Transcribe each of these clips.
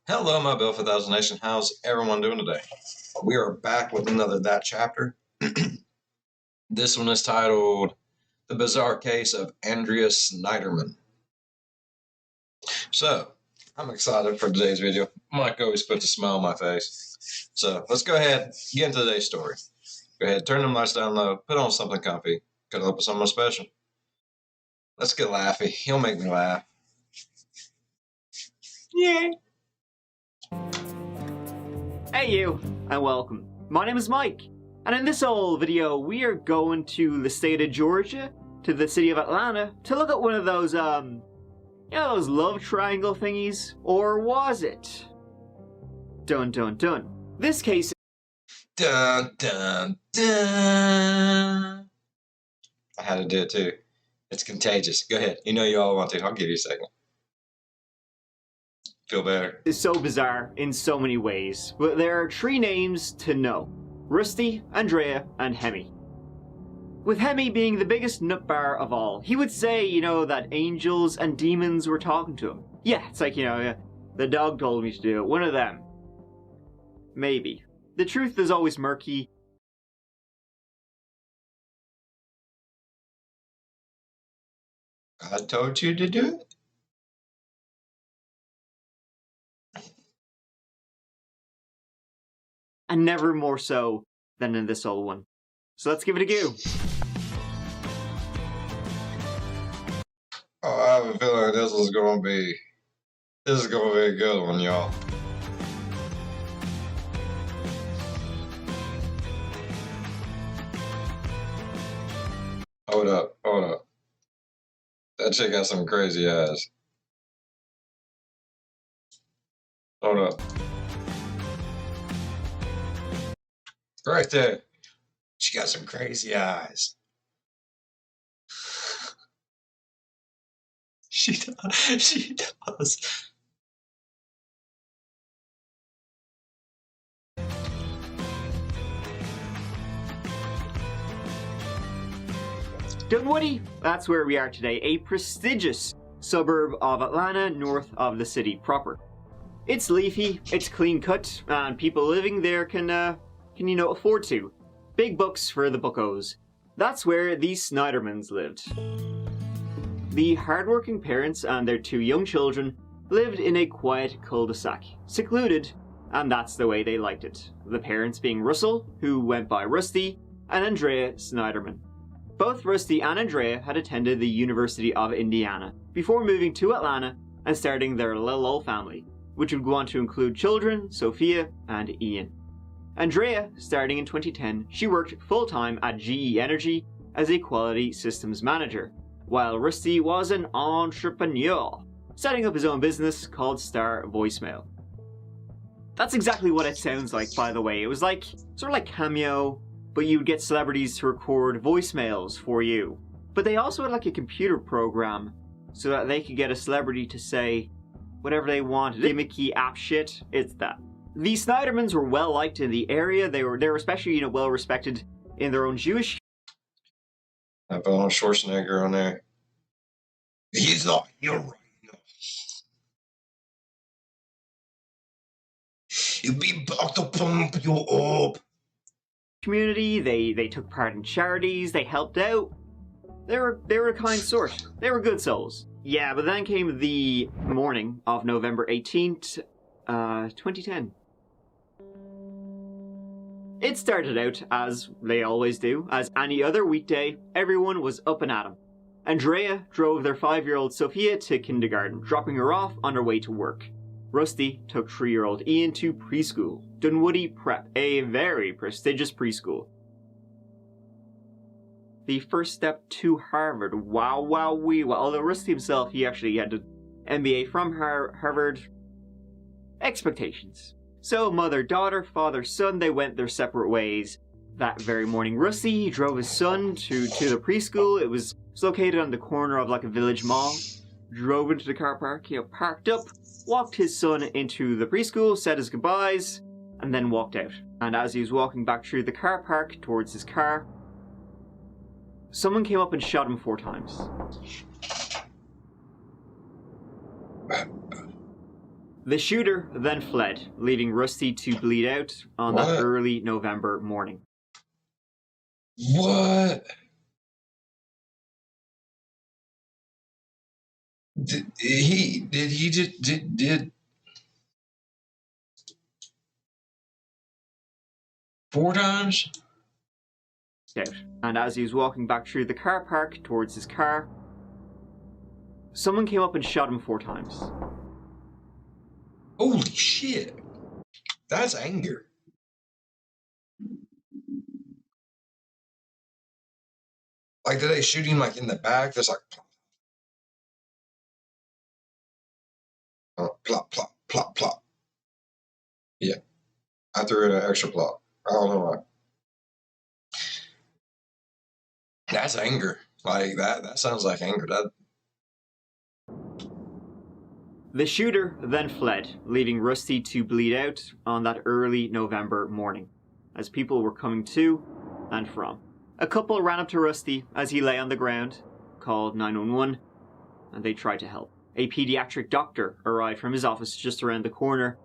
Hello, my Bill for Thousand Nation. How's everyone doing today? We are back with another That chapter. This one is titled The Bizarre Case of Andrea Sneiderman. So, I'm excited for today's video. Mike always puts a smile on my face. So, let's go ahead and get into today's story. Go ahead, turn them lights down low, put on something comfy, cuddle up with someone special. Let's get laughy. He'll make me laugh. Yay! Hey you, and welcome. My name is Mike, and in this old video we are going to the state of Georgia, to the city of Atlanta, to look at one of those, those love triangle thingies. Or was it? Dun dun dun. This case... Dun dun dun! I had to do it too. It's contagious. Go ahead. You know you all want to. I'll give you a second. Feel better. Is so bizarre in so many ways, but there are three names to know: Rusty, Andrea, and Hemi. With Hemi being the biggest nutbar of all, he would say, that angels and demons were talking to him. Yeah, it's like, the dog told me to do it, one of them. Maybe. The truth is always murky. God told you to do it? And never more so than in this old one. So let's give it a go. Oh, I have a feeling this is gonna be a good one, y'all. Hold up. That chick got some crazy eyes. Hold up. Right there. She got some crazy eyes. She does. Dunwoody, that's where we are today, a prestigious suburb of Atlanta north of the city proper. It's leafy, it's clean cut, and people living there can afford to. Big bucks for the buckos. That's where the Sneidermans lived. The hardworking parents and their two young children lived in a quiet cul-de-sac, secluded, and that's the way they liked it. The parents being Russell, who went by Rusty, and Andrea Sneiderman. Both Rusty and Andrea had attended the University of Indiana before moving to Atlanta and starting their little old family, which would go on to include children, Sophia and Ian. Andrea, starting in 2010, she worked full-time at GE Energy as a quality systems manager, while Rusty was an entrepreneur, setting up his own business called Star Voicemail. That's exactly what it sounds like, by the way. It was like, sort of like Cameo, but you'd get celebrities to record voicemails for you. But they also had like a computer program so that they could get a celebrity to say whatever they wanted. Gimmicky app shit, it's that. The Sneidermans were well liked in the area. They were especially, well respected in their own Jewish. I put on Schwarzenegger on there. He's not here right now. He'll be back to pump you up. Community, they took part in charities, they helped out. They were a kind sort. They were good souls. Yeah, but then came the morning of November 18th, 2010. It started out, as they always do, as any other weekday. Everyone was up and at 'em. Andrea drove their 5-year-old Sophia to kindergarten, dropping her off on her way to work. Rusty took 3-year-old Ian to preschool, Dunwoody Prep, a very prestigious preschool. The first step to Harvard. Wow, although Rusty himself, he actually had an MBA from Harvard. Expectations. So mother-daughter, father-son, they went their separate ways. That very morning, Rusty, he drove his son to the preschool. It was located on the corner of like a village mall. Drove into the car park, parked up, walked his son into the preschool, said his goodbyes, and then walked out. And as he was walking back through the car park towards his car, someone came up and shot him 4 times. The shooter then fled, leaving Rusty to bleed out on that early November morning. What? Did he just did 4 times? Out. And as he was walking back through the car park towards his car, someone came up and shot him 4 times. Holy shit. That's anger. Like, did they shoot him like in the back? There's like plop, plop, plop, plop. Yeah. I threw in an extra plop. I don't know why. That's anger. Like, that sounds like anger. The shooter then fled, leaving Rusty to bleed out on that early November morning, as people were coming to and from. A couple ran up to Rusty as he lay on the ground, called 911, and they tried to help. A pediatric doctor arrived from his office just around the corner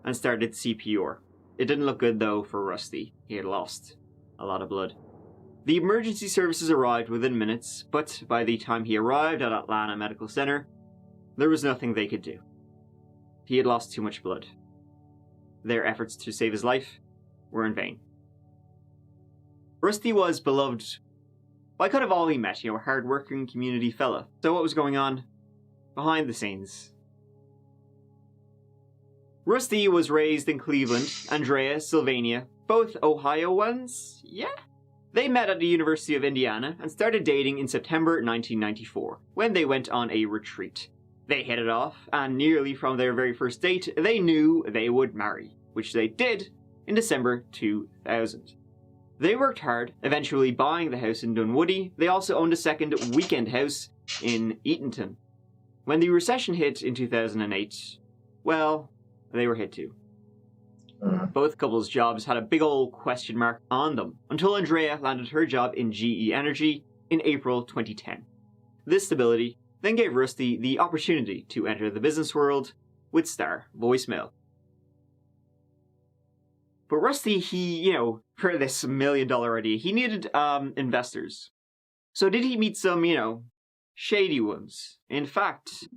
and started CPR. It didn't look good though for Rusty. He had lost a lot of blood. The emergency services arrived within minutes, but by the time he arrived at Atlanta Medical Center, there was nothing they could do. He had lost too much blood. Their efforts to save his life were in vain. Rusty was beloved by kind of all he met, a hard-working community fella. So what was going on behind the scenes? Rusty was raised in Cleveland, Andrea, Sylvania, both Ohioans, yeah? They met at the University of Indiana and started dating in September 1994, when they went on a retreat. They hit it off, and nearly from their very first date, they knew they would marry, which they did in December 2000. They worked hard, eventually buying the house in Dunwoody. They also owned a second weekend house in Eatonton. When the recession hit in 2008, well, they were hit too. Both couples' jobs had a big old question mark on them, until Andrea landed her job in GE Energy in April 2010. This stability then gave Rusty the opportunity to enter the business world with Star Voicemail. But Rusty, he, for this $1 million idea, he needed investors. So did he meet some, shady ones? In fact,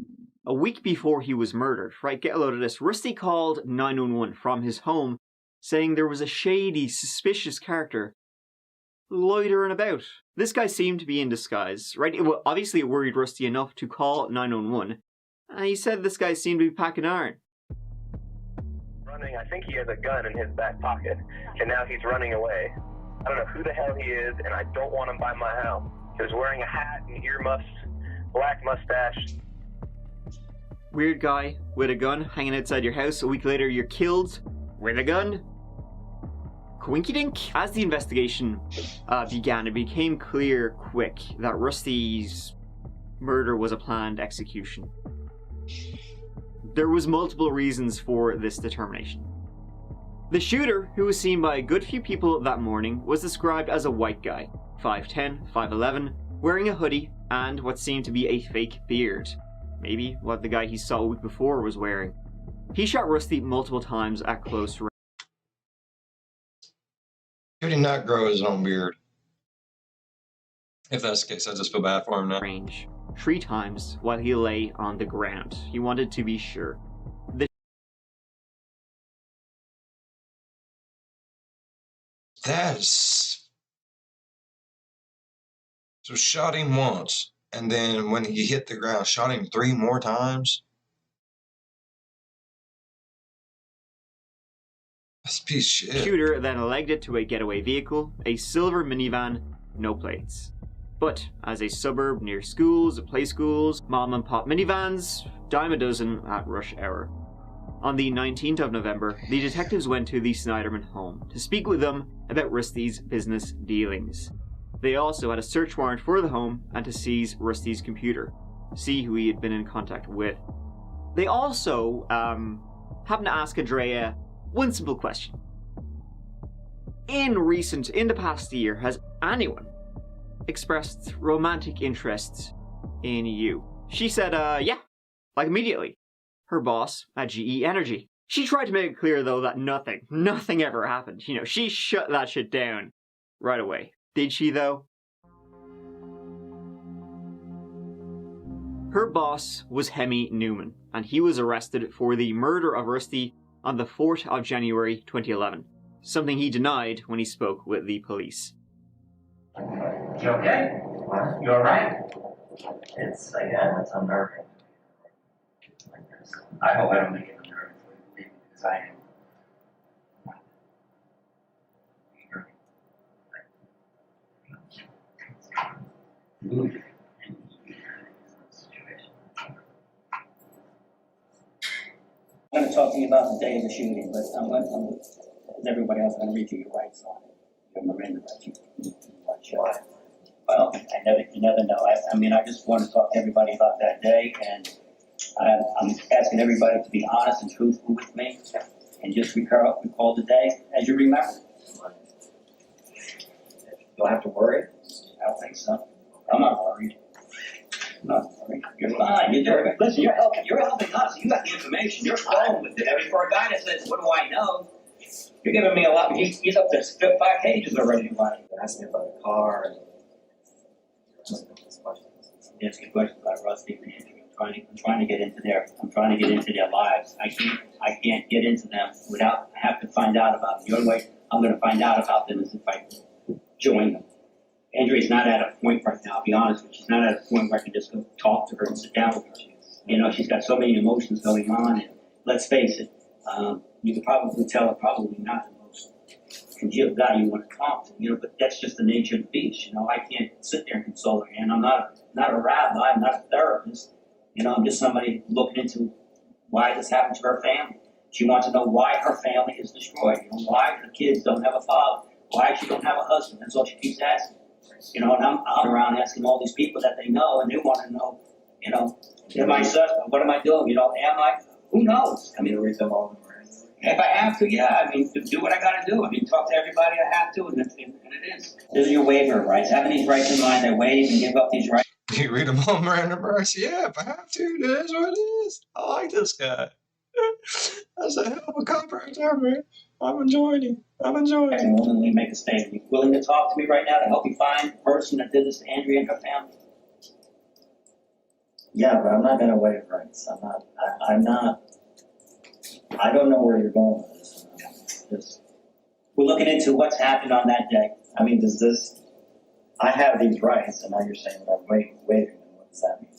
a week before he was murdered, right, get a load of this, Rusty called 911 from his home, saying there was a shady, suspicious character loitering about. This guy seemed to be in disguise, right? Obviously it worried Rusty enough to call 911. And he said this guy seemed to be packing iron. I think he has a gun in his back pocket, and now he's running away. I don't know who the hell he is, and I don't want him by my house. He was wearing a hat and earmuffs, black mustache. Weird guy with a gun hanging outside your house. A week later, you're killed with a gun. Coinkydink? As the investigation began, it became clear quick that Rusty's murder was a planned execution. There was multiple reasons for this determination. The shooter, who was seen by a good few people that morning, was described as a white guy, 5'10", 5'11", wearing a hoodie and what seemed to be a fake beard. Maybe what the guy he saw a week before was wearing. He shot Rusty multiple times at close range. Could he not grow his own beard? If that's the case, I just feel bad for him now. 3 times while he lay on the ground. He wanted to be sure. That's... So shot him once, and then when he hit the ground, shot him 3 more times? That's a piece of shit. The shooter then legged it to a getaway vehicle, a silver minivan, no plates. But as a suburb near schools, play schools, mom and pop minivans, dime a dozen at rush hour. On the 19th of November, the detectives went to the Sneiderman home to speak with them about Rusty's business dealings. They also had a search warrant for the home and to seize Rusty's computer, to see who he had been in contact with. They also happened to ask Andrea one simple question. In the past year, has anyone expressed romantic interest in you? She said, yeah, like immediately. her boss at GE Energy. She tried to make it clear, though, that nothing ever happened. She shut that shit down right away. Did she, though? Her boss was Hemi Newman, and he was arrested for the murder of Rusty on the 4th of January 2011, something he denied when he spoke with the police. You okay? You alright? It's unnerving. I hope I don't make it unnerving for you, because I am. I'm going to talk to you about the day of the shooting, but as everybody else, I'm going to read you your rights on it. Your Miranda rights. Well, you never know. I just want to talk to everybody about that day, and I'm asking everybody to be honest and truthful with me, and just recall the day as you remember. You don't have to worry. I don't think so. I'm not worried. You're fine. Listen, you're helping us. You got the information. You're flowing with it. I mean, for a guy that says, "What do I know?" You're giving me a lot. He's up to 5 pages already. Ask me about the car and Asking questions about Rusty and Andrew. I'm trying to get into their lives. I can't get into them without. I have to find out about them. The only way I'm going to find out about them is if I join them. Andrea's not at a point right now, I'll be honest with you. She's not at a point where I can just go talk to her and sit down with her. She's got so many emotions going on, and let's face it, you can probably tell her probably not the most congealed guy you want to talk to, but that's just the nature of the beast. I can't sit there and console her, and I'm not a rabbi, I'm not a therapist. I'm just somebody looking into why this happened to her family. She wants to know why her family is destroyed, why her kids don't have a father, why she don't have a husband. That's all she keeps asking. And I'm around asking all these people that they know, and they want to know, am I sus? What am I doing? Am I? Who knows? read them all. If I have to, yeah. Do what I got to do. Talk to everybody I have to, and it is. This is your waiver of rights. Having these rights in mind, I waive and give up these rights. You read them all, Miranda Bryce? Yeah, if I have to, it is what it is. I like this guy. That's a hell of a cop right there, man. I'm enjoying him. I can willingly make a statement. You willing to talk to me right now to help you find the person that did this to Andrea and her family? Yeah, but I'm not going to waive rights. I don't know where you're going with this. We're looking into what's happened on that day. I have these rights, and now you're saying that I'm waiving them. What does that mean?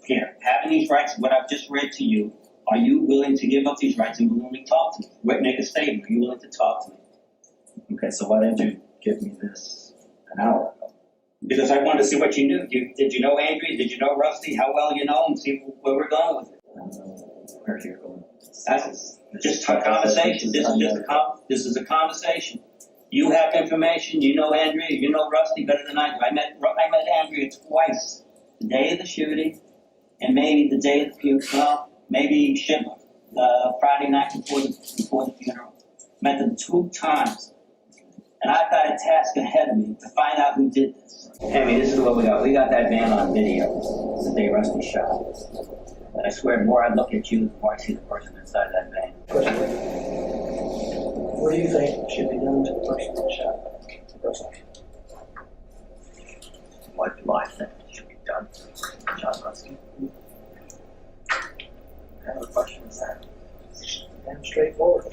Here, having these rights, what I've just read to you, are you willing to give up these rights and willingly talk to me? Make a statement. Are you willing to talk to me? Okay, so why didn't you give me this an hour ago? Because I wanted to see what you knew. Did you know Andrea? Did you know Rusty? How well you know him? See where we're going with it. I don't know where you're going. That's just a conversation. This is a conversation. You have information. You know Andrea. You know Rusty better than I do. I met Andrea twice. The day of the shooting, and maybe the day of the funeral. Maybe Friday night before the funeral. Met them 2 times. And I've got a task ahead of me to find out who did this. Hemi, this is what we got. We got that van on video the day Rusty shot. And I swear, the more I look at you, the more I see the person inside that van. What do you think should be done to the person that shot Rusty? What do I think should be done to John Rusty? What kind of question is that? Damn straightforward.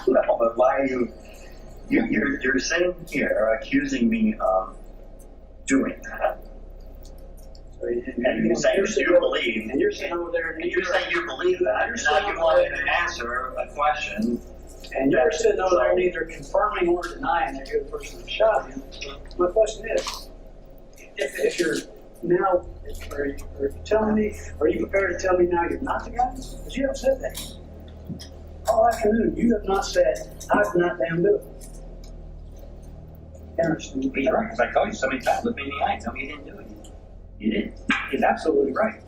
No, but why are you're sitting here accusing me of doing that? So And you say you believe, and you're sitting over there, and you say you believe that, and now you want me to answer a question. And you're sitting over there neither confirming or denying that you're the person that shot him. So my question is, if you're now, are you telling me, are you prepared to tell me now you're not the guy? Because you haven't said that. All afternoon, you have not said, I did not damn do it. Interesting. He's right, because I told you so many times, look me in the eye, tell me you didn't do it. You didn't. He's absolutely right.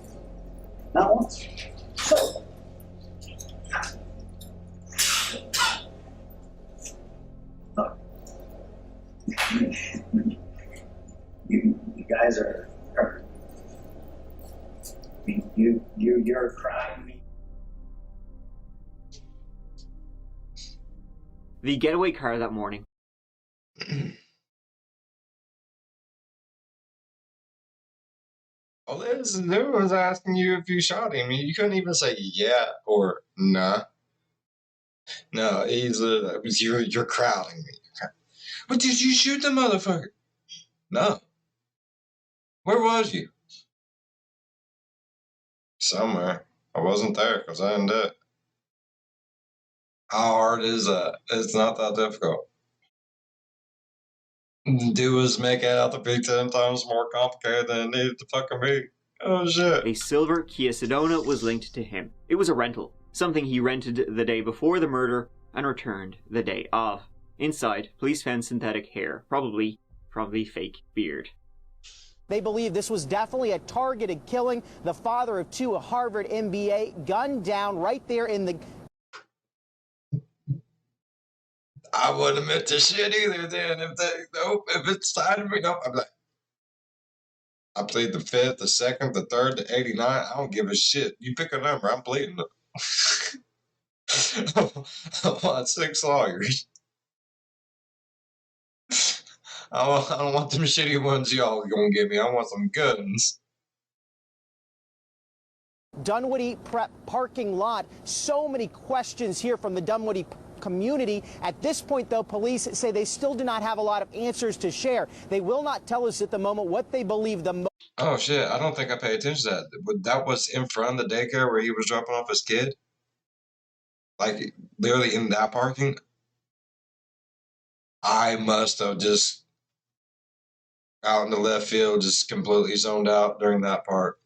Not once. So, Look, you guys are you're crying me. the getaway car that morning. All this dude was asking you if you shot him. You couldn't even say yeah or nah. No, he's you're crowding me. But did you shoot the motherfucker? No. Where was you? Somewhere. I wasn't there because I didn't do it. How hard is that? It's not that difficult. Dude was making it out to be 10 times more complicated than it needed to fucking be. Oh shit. A silver Kia Sedona was linked to him. It was a rental, something he rented the day before the murder and returned the day of. Inside, police found synthetic hair, probably from the fake beard. They believe this was definitely a targeted killing. The father of two, a Harvard MBA, gunned down right there in the... I wouldn't admit to shit either then. If it's tied to me, nope. I'm like, I plead the 5th, the 2nd, the 3rd, the 89. I don't give a shit. You pick a number, I'm pleading it. I want 6 lawyers. I don't want them shitty ones y'all gonna give me. I want some guns. Dunwoody Prep parking lot. So many questions here from the Dunwoody community. At this point, though, police say they still do not have a lot of answers to share. They will not tell us at the moment what they believe the... Oh, shit. I don't think I paid attention to that. That was in front of the daycare where he was dropping off his kid? Like, literally in that parking? I must have just out in the left field, just completely zoned out during that part.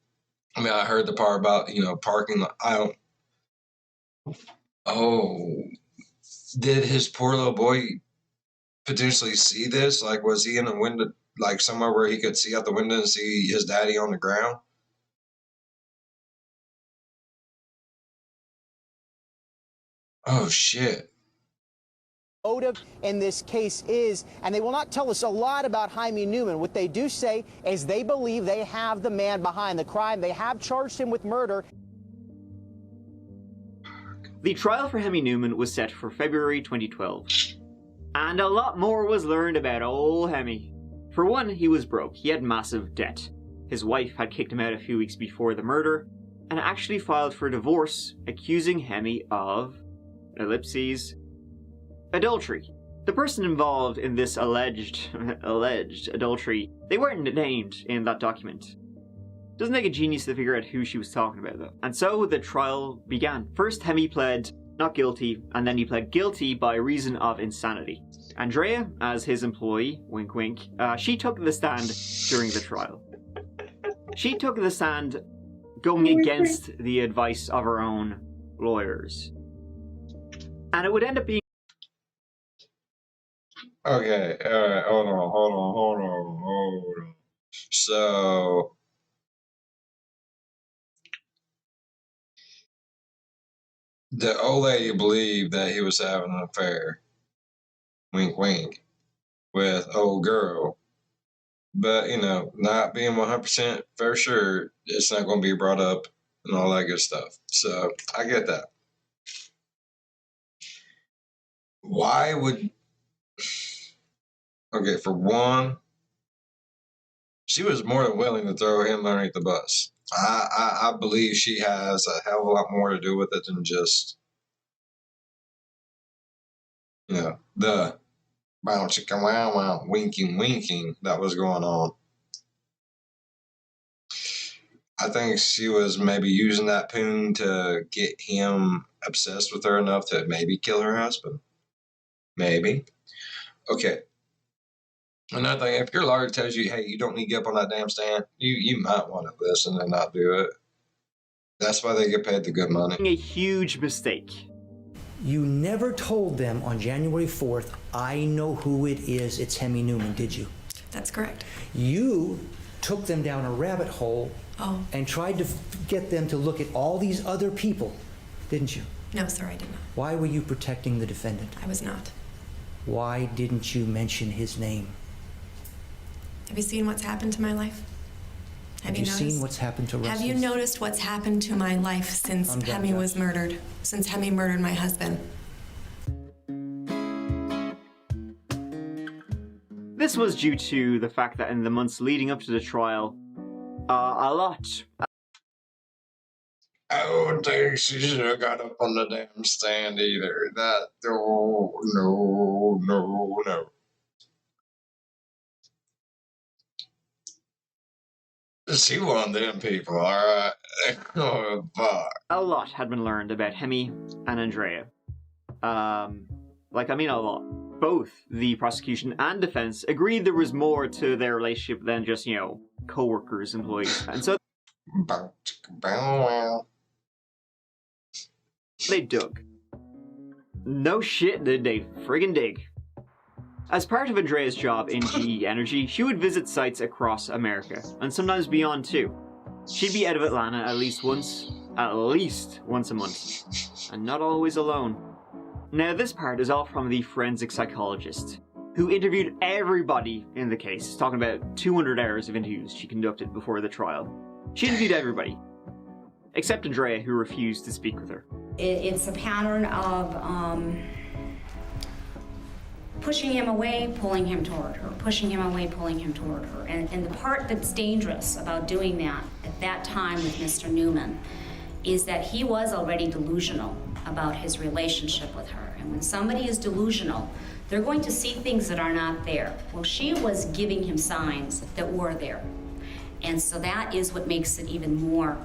I mean, I heard the part about, parking. I don't... Oh... Did his poor little boy potentially see this? Like, was he in a window, like somewhere where he could see out the window and see his daddy on the ground? Oh, shit. Motive in this case is, and they will not tell us a lot about Hemi Newman. What they do say is they believe they have the man behind the crime. They have charged him with murder. The trial for Hemi Newman was set for February 2012. And a lot more was learned about old Hemi. For one, he was broke. He had massive debt. His wife had kicked him out a few weeks before the murder, and actually filed for divorce, accusing Hemi of, ellipses, adultery. The person involved in this alleged adultery, they weren't named in that document. Doesn't take a genius to figure out who she was talking about, though. And so the trial began. First, Hemi pled not guilty, and then he pled guilty by reason of insanity. Andrea, as his employee, wink wink, she took the stand during the trial. She took the stand going against the advice of her own lawyers. And it would end up being... Okay, alright, hold on. So... the old lady believed that he was having an affair, wink wink, with old girl. But, not being 100% for sure, it's not going to be brought up and all that good stuff. So, I get that. Why would... Okay, for one, she was more than willing to throw him underneath the bus. I believe she has a hell of a lot more to do with it than just, the bow chicka wow wow winking that was going on. I think she was maybe using that poon to get him obsessed with her enough to maybe kill her husband. Maybe. Okay. Another thing, if your lawyer tells you, hey, you don't need to get up on that damn stand, you might want to listen and not do it. That's why they get paid the good money. A huge mistake. You never told them on January 4th, I know who it is, it's Hemi Newman, did you? That's correct. You took them down a rabbit hole and tried to get them to look at all these other people, didn't you? No, sir, I did not. Why were you protecting the defendant? I was not. Why didn't you mention his name? Have you seen what's happened to my life? Have you seen what's happened to Russell? Have you noticed what's happened to my life since Hemi was murdered? Since Hemi murdered my husband? This was due to the fact that in the months leading up to the trial, a lot. I don't think she should have got up on the damn stand either. That, oh, no. She one of them people, alright? Oh, fuck. A lot had been learned about Hemi and Andrea. A lot. Both the prosecution and defense agreed there was more to their relationship than just, co-workers, employees. And so they dug. No shit did they friggin' dig. As part of Andrea's job in GE Energy, she would visit sites across America, and sometimes beyond too. She'd be out of Atlanta at least once a month, and not always alone. Now this part is all from the forensic psychologist, who interviewed everybody in the case, talking about 200 hours of interviews she conducted before the trial. She interviewed everybody, except Andrea, who refused to speak with her. It's a pattern of pushing him away, pulling him toward her, pushing him away, pulling him toward her. And the part that's dangerous about doing that at that time with Mr. Newman is that he was already delusional about his relationship with her. And when somebody is delusional, they're going to see things that are not there. Well, she was giving him signs that were there. And so that is what makes it even more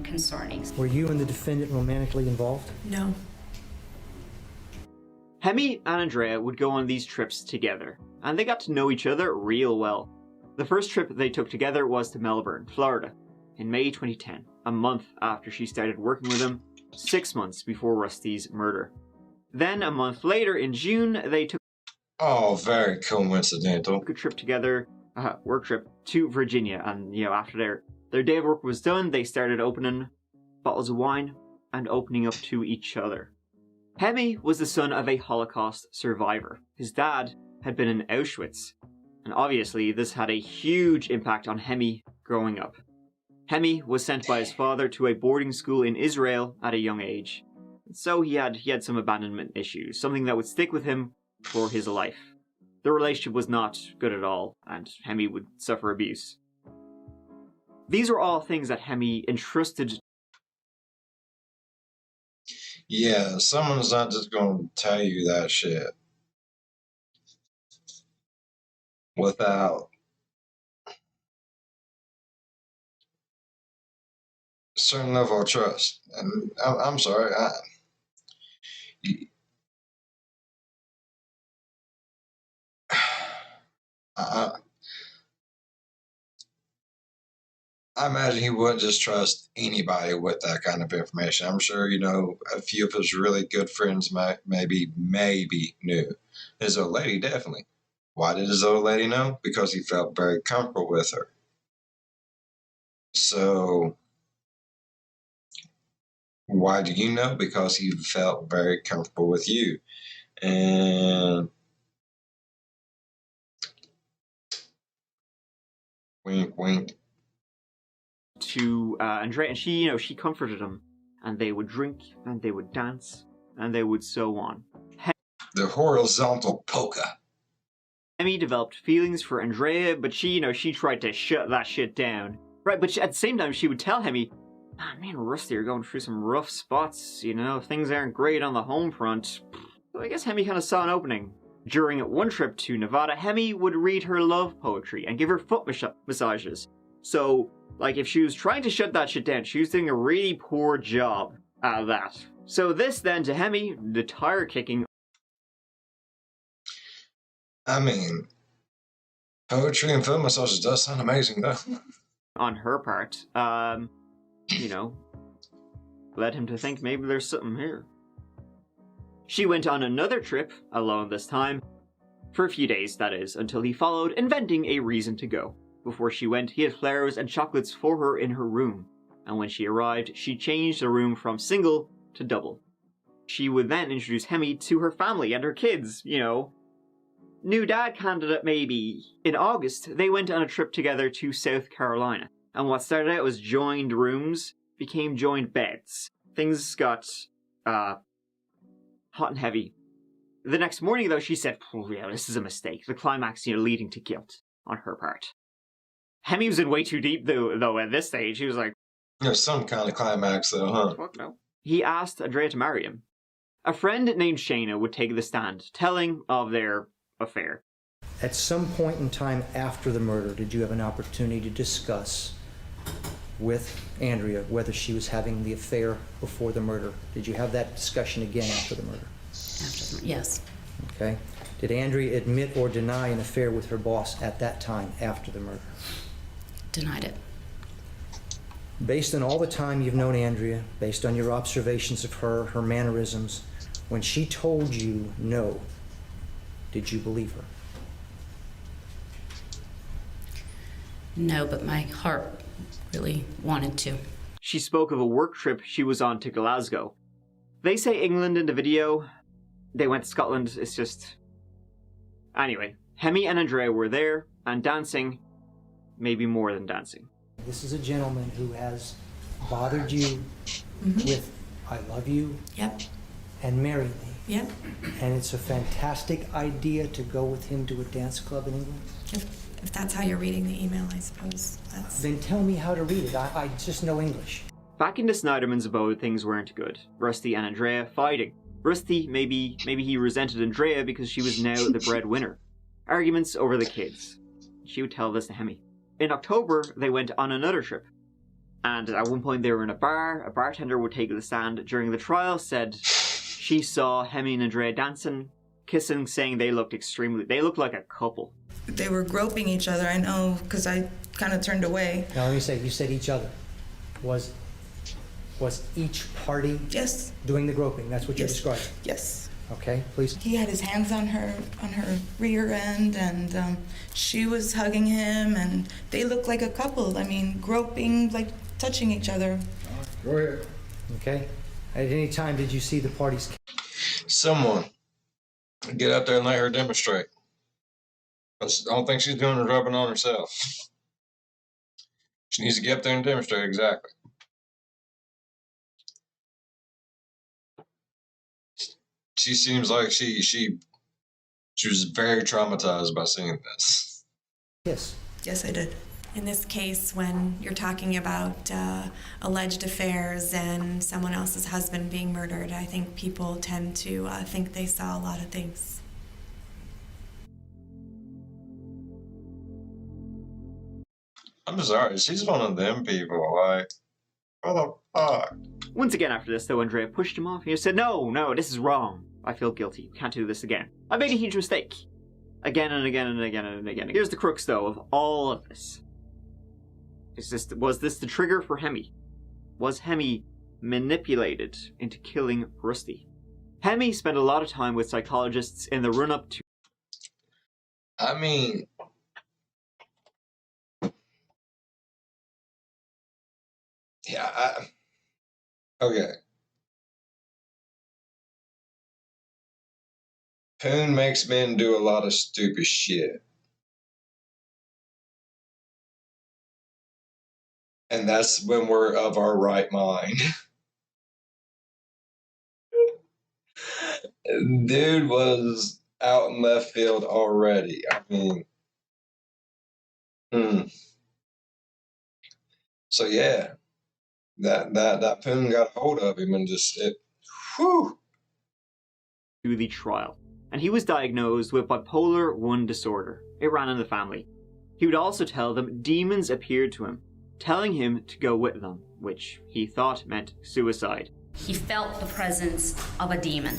concerning. Were you and the defendant romantically involved? No. Hemi and Andrea would go on these trips together, and they got to know each other real well. The first trip they took together was to Melbourne, Florida, in May 2010, a month after she started working with him, 6 months before Rusty's murder. Then, a month later, in June, they took very coincidental. a trip together, work trip, to Virginia, and, after their day of work was done, they started opening bottles of wine and opening up to each other. Hemi was the son of a Holocaust survivor. His dad had been in Auschwitz, and obviously this had a huge impact on Hemi growing up. Hemi was sent by his father to a boarding school in Israel at a young age, and so he had some abandonment issues, something that would stick with him for his life. The relationship was not good at all, and Hemi would suffer abuse. These were all things that Hemi entrusted. Yeah, someone's not just going to tell you that shit without a certain level of trust. And I'm sorry, I imagine he wouldn't just trust anybody with that kind of information. I'm sure, a few of his really good friends maybe knew. His old lady, definitely. Why did his old lady know? Because he felt very comfortable with her. So, why do you know? Because he felt very comfortable with you. And wink, wink. To Andrea, and she comforted him, and they would drink, and they would dance, and they would so on. The horizontal polka. Hemi developed feelings for Andrea, but she tried to shut that shit down. Right, but at the same time, she would tell Hemi, me and Rusty are going through some rough spots, things aren't great on the home front. So I guess Hemi kind of saw an opening. During one trip to Nevada, Hemi would read her love poetry and give her foot massages. So, if she was trying to shut that shit down, she was doing a really poor job at that. So this then to Hemi, the tire kicking. I mean, poetry and foot massages does sound amazing, though. On her part, led him to think maybe there's something here. She went on another trip, alone this time, for a few days, that is, until he followed, inventing a reason to go. Before she went, he had flowers and chocolates for her in her room, and when she arrived, she changed the room from single to double. She would then introduce Hemi to her family and her kids, New dad candidate, maybe. In August, they went on a trip together to South Carolina, and what started out as joined rooms became joined beds. Things got, hot and heavy The next morning, though, she said, "Oh, yeah, this is a mistake." The climax, leading to guilt on her part. Hemi was in way too deep, though at this stage. He was like, There's some kind of climax, though, huh? fuck no. He asked Andrea to marry him. A friend named Shayna would take the stand, telling of their affair. At some point in time after the murder, did you have an opportunity to discuss with Andrea whether she was having the affair before the murder? Did you have that discussion again after the murder? Yes. Okay. Did Andrea admit or deny an affair with her boss at that time after the murder? Denied it. Based on all the time you've known Andrea, based on your observations of her mannerisms, when she told you no, did you believe her? No, but my heart really wanted to. She spoke of a work trip she was on to Glasgow. They say England in the video. They went to Scotland. It's just... Anyway, Hemi and Andrea were there, and dancing, maybe more than dancing. This is a gentleman who has bothered you with "I love you" and "marry me." Yep. And it's a fantastic idea to go with him to a dance club in England. If that's how you're reading the email, I suppose that's... Then tell me how to read it. I just know English. Back in the Sneiderman's abode, things weren't good. Rusty and Andrea fighting. Rusty, maybe he resented Andrea because she was now the breadwinner. Arguments over the kids. She would tell this to Hemi. In October, they went on another trip. And at one point they were in a bar. A bartender would take the stand during the trial, said she saw Hemi and Andrea dancing, kissing, saying they looked like a couple. They were groping each other, I know, because I kind of turned away. Now let me say, you said each other. Was each party doing the groping? That's what you're describing? Yes. Okay, please. He had his hands on her rear end, and she was hugging him, and they looked like a couple. I mean, groping, like touching each other. Go ahead. Okay. At any time did you see the parties? Someone get out there and let her demonstrate. I don't think she's doing the rubbing on herself. She needs to get up there and demonstrate exactly. She seems like she was very traumatized by seeing this. Yes. Yes, I did. In this case, when you're talking about alleged affairs and someone else's husband being murdered, I think people tend to think they saw a lot of things. I'm sorry, she's one of them people, like, what the fuck? Once again after this, though, Andrea pushed him off. He said, no, this is wrong. I feel guilty. Can't do this again. I made a huge mistake. Again and again and again and again. Here's the crux, though, of all of this. Was this the trigger for Hemi? Was Hemi manipulated into killing Rusty? Hemi spent a lot of time with psychologists in the run-up to... I mean... Yeah, okay. Poon makes men do a lot of stupid shit. And that's when we're of our right mind. Dude was out in left field already. I mean, So yeah, that Poon got hold of him and just whew. To the trial. And he was diagnosed with bipolar 1 disorder. It ran in the family. He would also tell them demons appeared to him, telling him to go with them, which he thought meant suicide. He felt the presence of a demon,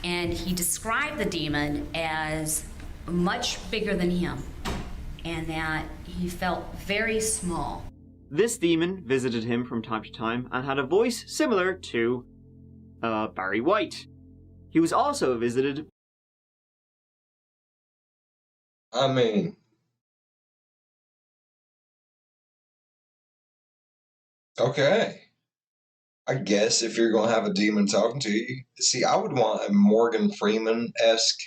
and he described the demon as much bigger than him, and that he felt very small. This demon visited him from time to time and had a voice similar to Barry White. He was also visited... I mean... Okay. I guess if you're going to have a demon talking to you... See, I would want a Morgan Freeman-esque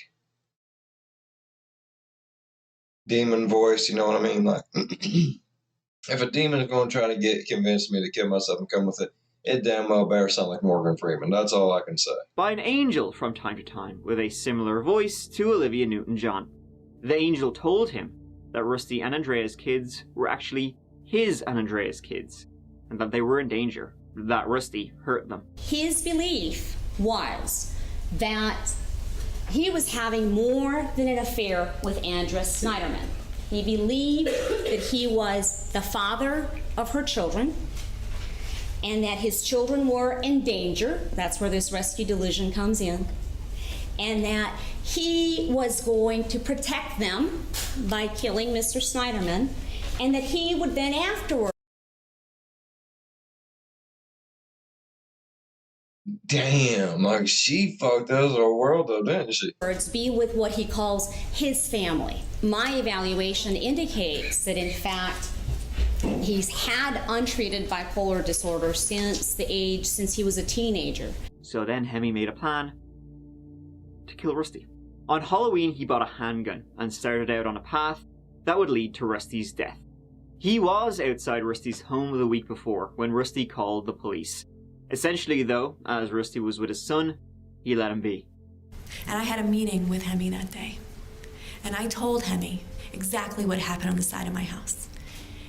demon voice, you know what I mean? Like, if a demon is going to try to convince me to kill myself and come with it, It damn well better sound like Morgan Freeman. That's all I can say. By an angel from time to time, with a similar voice to Olivia Newton-John. The angel told him that Rusty and Andrea's kids were actually his and Andrea's kids, and that they were in danger, that Rusty hurt them. His belief was that he was having more than an affair with Andrea Sneiderman. He believed that he was the father of her children, and that his children were in danger. That's where this rescue delusion comes in. And that he was going to protect them by killing Mr. Sneiderman, and that he would then afterwards Damn, like she fucked us a world up, didn't she? be with what he calls his family. My evaluation indicates that in fact he's had untreated bipolar disorder since he was a teenager. So then Hemi made a plan to kill Rusty. On Halloween, he bought a handgun and started out on a path that would lead to Rusty's death. He was outside Rusty's home the week before when Rusty called the police. Essentially, though, as Rusty was with his son, he let him be. And I had a meeting with Hemi that day. And I told Hemi exactly what happened on the side of my house.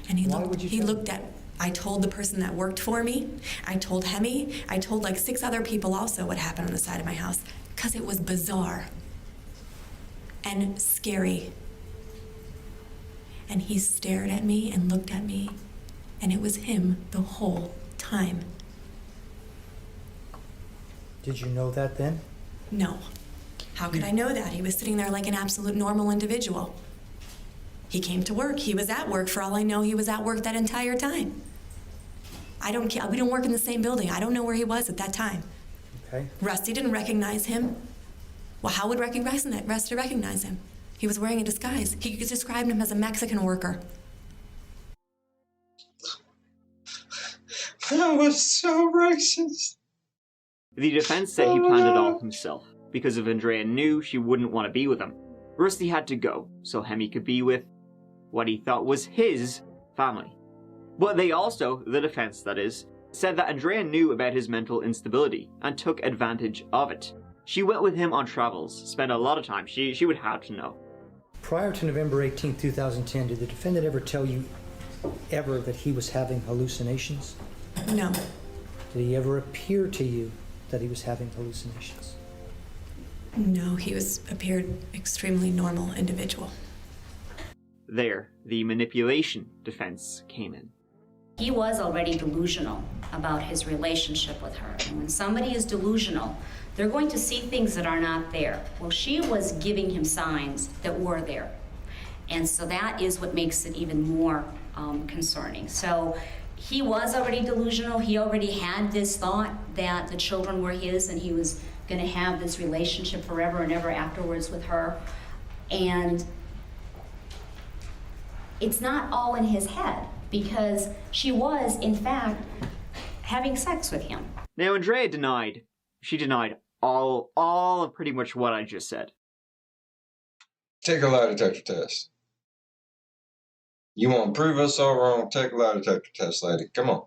And I told the person that worked for me, I told Hemi, I told like 6 other people also what happened on the side of my house, because it was bizarre and scary. And he stared at me and looked at me, and it was him the whole time. Did you know that then? No. How could I know that? He was sitting there like an absolute normal individual. He came to work. He was at work. For all I know, he was at work that entire time. I don't care. We don't work in the same building. I don't know where he was at that time. Okay. Rusty didn't recognize him. Well, how would Rusty recognize him? He was wearing a disguise. He described him as a Mexican worker. That was so racist. The defense said he planned it all himself, because if Andrea knew, she wouldn't want to be with him. Rusty had to go, so Hemi could be with what he thought was his family. But they also, the defense that is, said that Andrea knew about his mental instability and took advantage of it. She went with him on travels, spent a lot of time. She would have to know. Prior to November 18, 2010, did the defendant ever tell you that he was having hallucinations? No. Did he ever appear to you that he was having hallucinations? No, he appeared extremely normal individual. There, the manipulation defense came in. He was already delusional about his relationship with her. And when somebody is delusional, they're going to see things that are not there. Well, she was giving him signs that were there. And so that is what makes it even more concerning. So he was already delusional. He already had this thought that the children were his and he was going to have this relationship forever and ever afterwards with her. And it's not all in his head, because she was, in fact, having sex with him. Now, Andrea denied all of pretty much what I just said. Take a lie detector test. You want to prove us all wrong? Take a lie detector test, lady. Come on.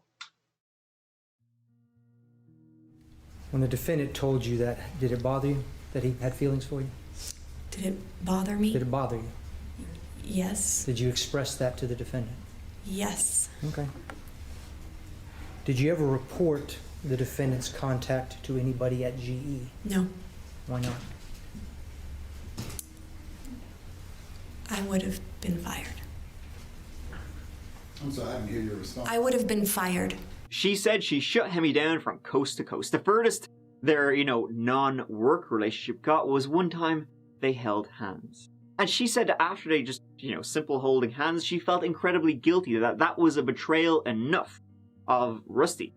When the defendant told you that, did it bother you that he had feelings for you? Did it bother me? Did it bother you? Yes. Did you express that to the defendant? Yes. Okay. Did you ever report the defendant's contact to anybody at GE? No. Why not? I would have been fired. I'm sorry, I didn't hear your response. I would have been fired. She said she shut Hemi down from coast to coast. The furthest their, non-work relationship got was one time they held hands. And she said that after they just, simple holding hands, she felt incredibly guilty that was a betrayal enough of Rusty.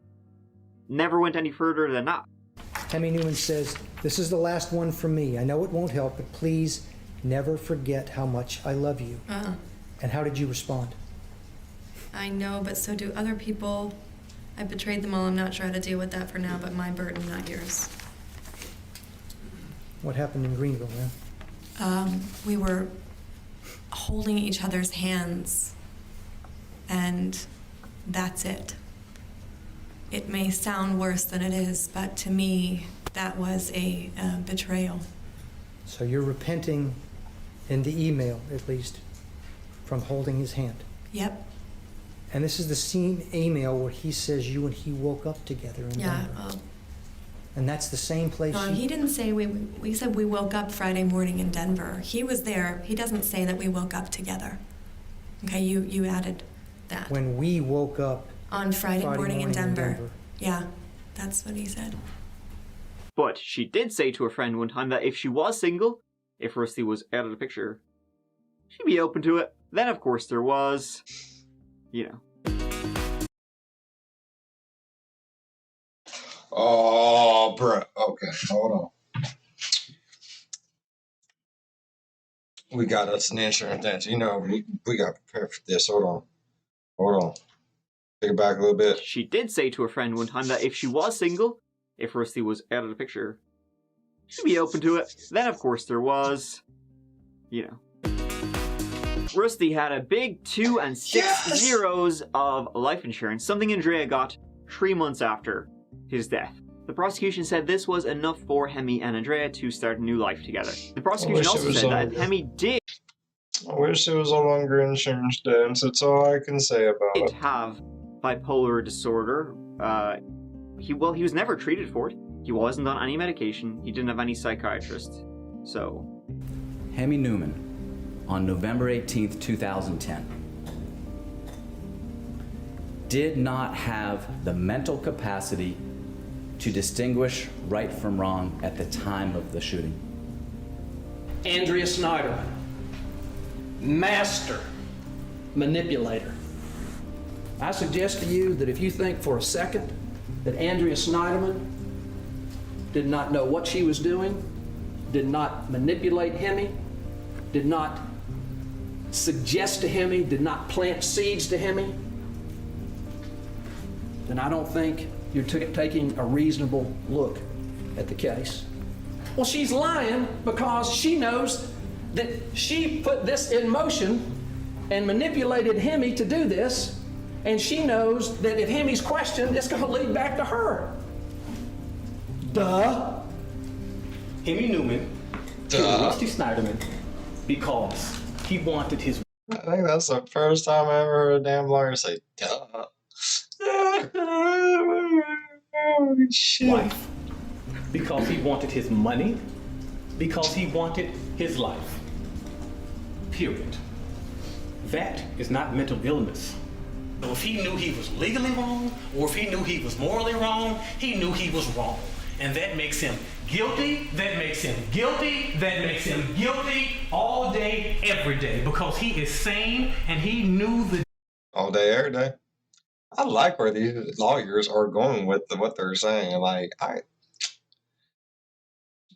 Never went any further than that. Hemi Newman says, "This is the last one from me. I know it won't help, but please never forget how much I love you." And how did you respond? I know, but so do other people. I betrayed them all. I'm not sure how to deal with that for now, but my burden, not yours. What happened in Greenville, man? We were holding each other's hands, and that's it. It may sound worse than it is, but to me, that was a betrayal. So you're repenting in the email, at least, from holding his hand. Yep. And this is the same email where he says you and he woke up together in Denver. And that's the same place. No, he didn't say we said we woke up Friday morning in Denver. He was there. He doesn't say that we woke up together. Okay, you added that. When we woke up on Friday morning in Denver. Yeah, that's what he said. But she did say to a friend one time that if she was single, if Rusty was out of the picture, she'd be open to it. Then, of course, there was, you know. Oh, bro. Okay, hold on. We got us an insurance dance. You know, we got prepared for this. Hold on. Take it back a little bit. She did say to a friend one time that if she was single, if Rusty was out of the picture, she'd be open to it. Then, of course, there was, you know. Rusty had a big 2 and 6 zeros of life insurance, something Andrea got 3 months after his death. The prosecution said this was enough for Hemi and Andrea to start a new life together. The prosecution also said that Hemi did. I wish it was a longer insurance dance. That's all I can say about it. Have bipolar disorder. He was never treated for it. He wasn't on any medication. He didn't have any psychiatrist. So. Hemi Newman, on November 18th, 2010, did not have the mental capacity to distinguish right from wrong at the time of the shooting. Andrea Sneiderman, master manipulator. I suggest to you that if you think for a second that Andrea Sneiderman did not know what she was doing, did not manipulate Hemi, did not suggest to Hemi, did not plant seeds to Hemi, then I don't think you're taking a reasonable look at the case. Well, she's lying because she knows that she put this in motion and manipulated Hemi to do this, and she knows that if Hemi's questioned, it's going to lead back to her. Duh. Hemi Newman killed Rusty Sneiderman because he wanted his... I think that's the first time I ever heard a damn lawyer say, duh. Wife, because he wanted his money, because he wanted his life. Period. That is not mental illness. So if he knew he was legally wrong, or if he knew he was morally wrong, he knew he was wrong. And that makes him guilty, that makes him guilty, that makes him guilty all day, every day, because he is sane and he knew the... All day, every day. I like where these lawyers are going with what they're saying. Like,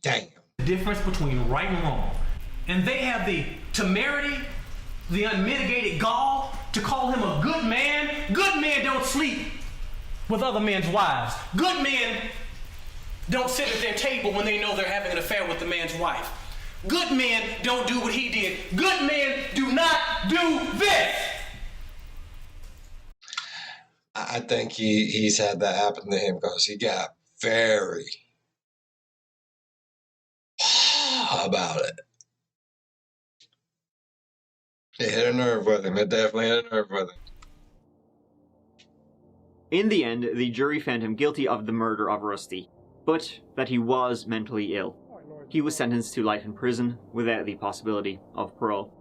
damn. The difference between right and wrong. And they have the temerity, the unmitigated gall to call him a good man. Good men don't sleep with other men's wives. Good men don't sit at their table when they know they're having an affair with the man's wife. Good men don't do what he did. Good men do not do this. I think he's had that happen to him because he got very about it. It hit a nerve with him. It definitely hit a nerve with him. In the end, the jury found him guilty of the murder of Rusty, but that he was mentally ill. He was sentenced to life in prison without the possibility of parole.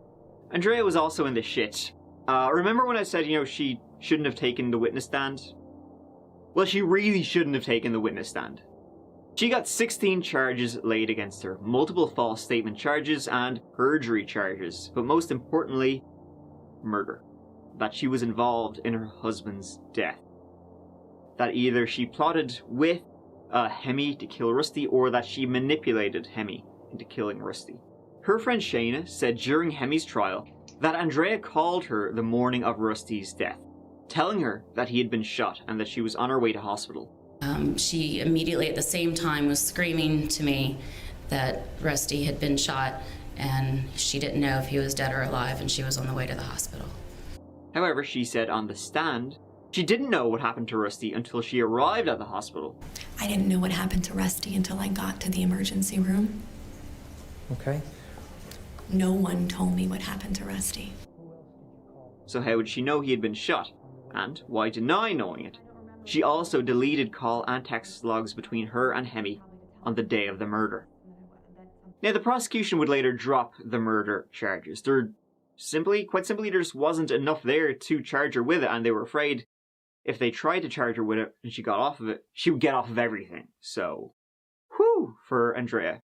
Andrea was also in the shit. Remember when I said, she shouldn't have taken the witness stand? Well, she really shouldn't have taken the witness stand. She got 16 charges laid against her, multiple false statement charges and perjury charges, but most importantly, murder. That she was involved in her husband's death. That either she plotted with Hemi to kill Rusty, or that she manipulated Hemi into killing Rusty. Her friend Shayna said during Hemi's trial that Andrea called her the morning of Rusty's death, telling her that he had been shot and that she was on her way to hospital. She immediately at the same time was screaming to me that Rusty had been shot and she didn't know if he was dead or alive, and she was on the way to the hospital. However, she said on the stand She didn't know what happened to Rusty until she arrived at the hospital. I didn't know what happened to Rusty until I got to the emergency room. Okay. No one told me what happened to Rusty. So how would she know he had been shot? And why deny knowing it? She also deleted call and text logs between her and Hemi on the day of the murder. Now, the prosecution would later drop the murder charges. Quite simply, there just wasn't enough there to charge her with it, and they were afraid if they tried to charge her with it and she got off of it, she would get off of everything. So, whew, for Andrea.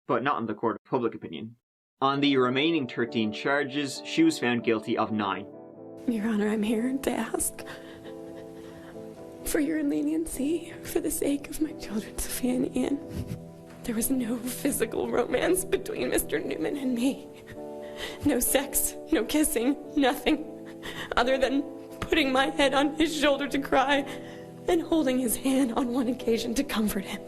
But not in the court of public opinion. On the remaining 13 charges, she was found guilty of 9. Your Honor, I'm here to ask for your leniency for the sake of my children, Sophia and Ian. There was no physical romance between Mr. Newman and me. No sex, no kissing, nothing. Other than putting my head on his shoulder to cry and holding his hand on one occasion to comfort him.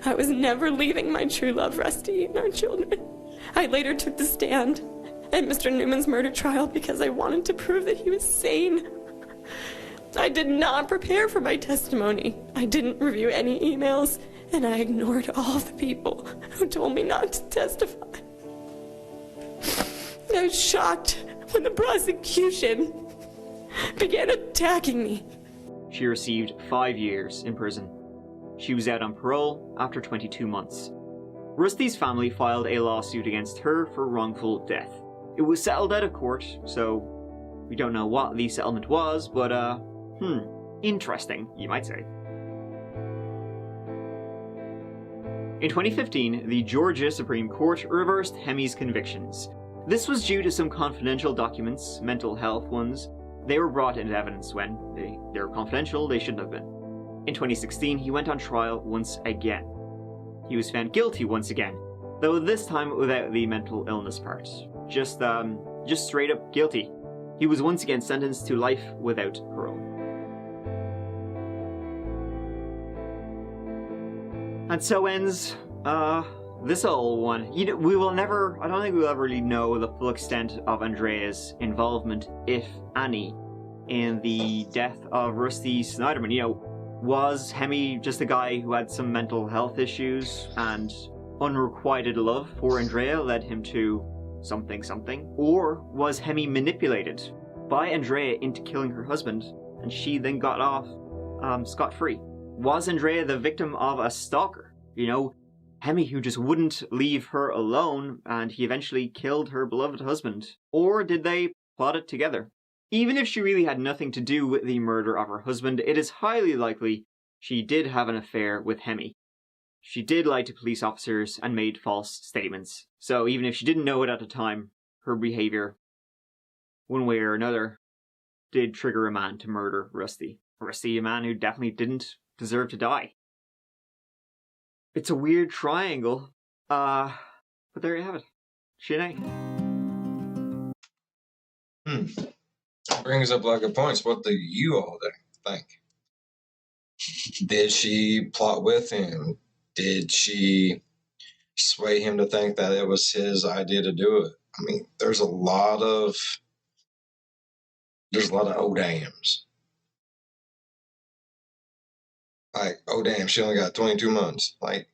I was never leaving my true love, Rusty, and our children. I later took the stand at Mr. Newman's murder trial because I wanted to prove that he was sane. I did not prepare for my testimony. I didn't review any emails, and I ignored all the people who told me not to testify. I was shocked when the prosecution began attacking me. She received 5 years in prison. She was out on parole after 22 months. Rusty's family filed a lawsuit against her for wrongful death. It was settled out of court, so we don't know what the settlement was, but interesting, you might say. In 2015, the Georgia Supreme Court reversed Hemi's convictions. This was due to some confidential documents, mental health ones. They were brought into evidence when they were confidential, they shouldn't have been. In 2016, he went on trial once again. He was found guilty once again, though this time without the mental illness part. Just straight up guilty. He was once again sentenced to life without parole. And so ends, this whole one. I don't think we'll ever really know the full extent of Andrea's involvement, if any, in the death of Rusty Sneiderman. Was Hemi just a guy who had some mental health issues and unrequited love for Andrea led him to something? Or was Hemi manipulated by Andrea into killing her husband and she then got off scot-free? Was Andrea the victim of a stalker? Hemi who just wouldn't leave her alone and he eventually killed her beloved husband? Or did they plot it together? Even if she really had nothing to do with the murder of her husband, it is highly likely she did have an affair with Hemi. She did lie to police officers and made false statements. So even if she didn't know it at the time, her behavior, one way or another, did trigger a man to murder Rusty. Rusty, a man who definitely didn't deserve to die. It's a weird triangle. But there you have it. Sinead. Brings up a lot of good points. What do you all think? Did she plot with him? Did she sway him to think that it was his idea to do it? I mean, there's a lot of oh damns. Like, oh damn, she only got 22 months. Like,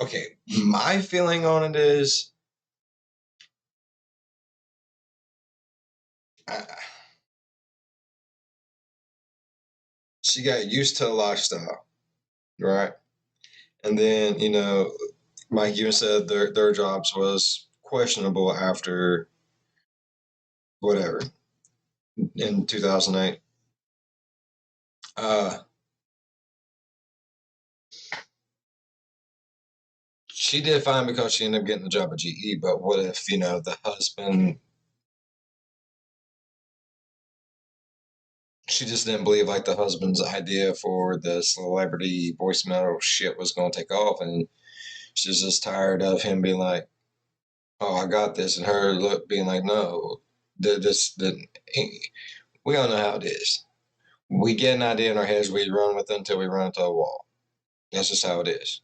okay, my feeling on it is she got used to the lifestyle, right? And then, Mike even said their jobs was questionable after whatever in 2008. She did fine because she ended up getting the job at GE, but what if, the husband, she just didn't believe like the husband's idea for the celebrity voicemail shit was going to take off, and she's just tired of him being like, oh, I got this, and her being like, no, we all know how it is. We get an idea in our heads, we run with it until we run into a wall. That's just how it is.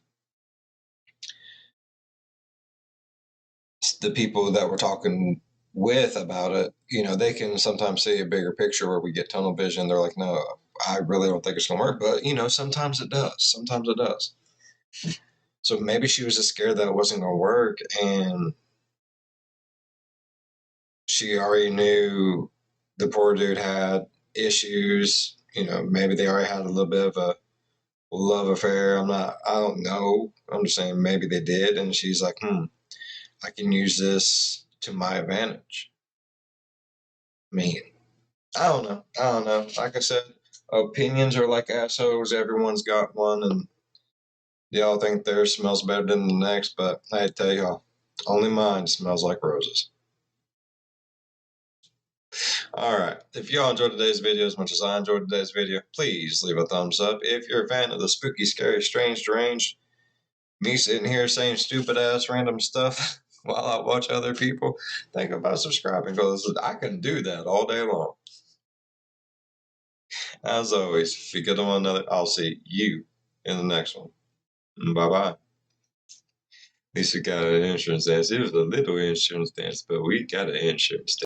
The people that were talking with about it, you know, they can sometimes see a bigger picture where we get tunnel vision. They're like, no, I really don't think it's going to work. But, you know, sometimes it does. Sometimes it does. So maybe she was just scared that it wasn't going to work. And she already knew the poor dude had issues. You know, maybe they already had a little bit of a love affair. I don't know. I'm just saying maybe they did. And she's like, I can use this to my advantage. I mean, I don't know. Like I said, opinions are like assholes. Everyone's got one, and they all think theirs smells better than the next. But I tell y'all, only mine smells like roses. All right. If y'all enjoyed today's video as much as I enjoyed today's video, please leave a thumbs up. If you're a fan of the spooky, scary, strange, deranged, me sitting here saying stupid ass random stuff while I watch other people, think about subscribing, because I can do that all day long. As always, be good to one another. I'll see you in the next one. Bye-bye. At least we got an insurance dance. It was a little insurance dance, but we got an insurance dance.